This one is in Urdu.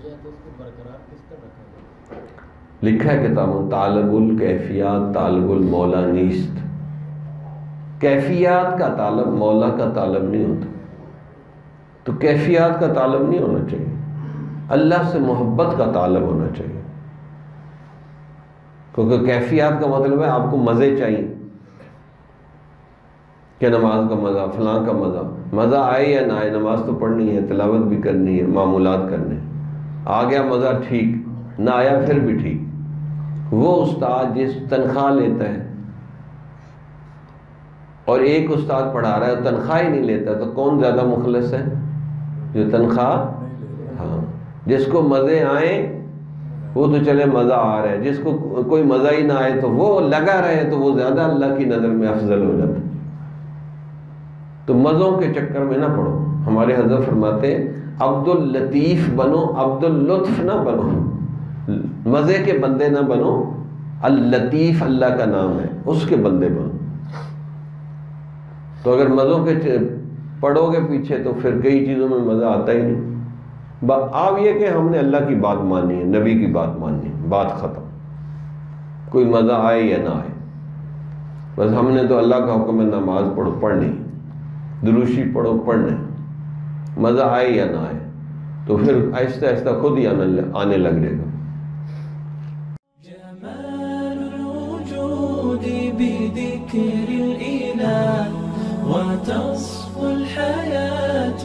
جائے تو اس کو برقرار کس طرح رکھا جائے؟ لکھا ہے کتاب طالب الکیفیات طالب المولا نیست. کیفیات کا طالب مولا کا طالب نہیں ہوتا. تو کیفیات کا طالب نہیں ہونا چاہیے، اللہ سے محبت کا طالب ہونا چاہیے. کیونکہ کیفیات کا مطلب ہے آپ کو مزے چاہیے کہ نماز کا مزہ، فلاں کا مزہ آئے یا نہ آئے، نماز تو پڑھنی ہے، تلاوت بھی کرنی ہے، معمولات کرنے. آ گیا مزہ ٹھیک، نہ آیا پھر بھی ٹھیک. وہ استاد جس تنخواہ لیتا ہے اور ایک استاد پڑھا رہا ہے تنخواہ ہی نہیں لیتا، تو کون زیادہ مخلص ہے؟ جو تنخواہ. ہاں، جس کو مزے آئیں وہ تو چلے مزہ آ رہا ہے، جس کو کوئی مزہ ہی نہ آئے تو وہ لگا رہے تو وہ زیادہ اللہ کی نظر میں افضل ہو جاتا. تو مزوں کے چکر میں نہ پڑو. ہمارے حضرت فرماتے ہیں عبد اللطیف بنو، عبد اللطف نہ بنو. مزے کے بندے نہ بنو، اللطیف اللہ کا نام ہے، اس کے بندے بنو. تو اگر مزوں کے پڑو گے پیچھے تو پھر کئی چیزوں میں مزہ آتا ہی نہیں. آپ یہ کہ ہم نے اللہ کی بات مانی ہے، نبی کی بات مانی ہے، بات ختم. کوئی مزہ آئے یا نہ آئے، بس ہم نے تو اللہ کا حکم ہے نماز پڑھو پڑھنی، دروشی پڑھو پڑھنے، مزہ آئے یا نہ آئے تو پھر آہستہ آہستہ خود ہی آنے لگ جائے گا. جمال الوجود بذكر الإله وتصفو الحياة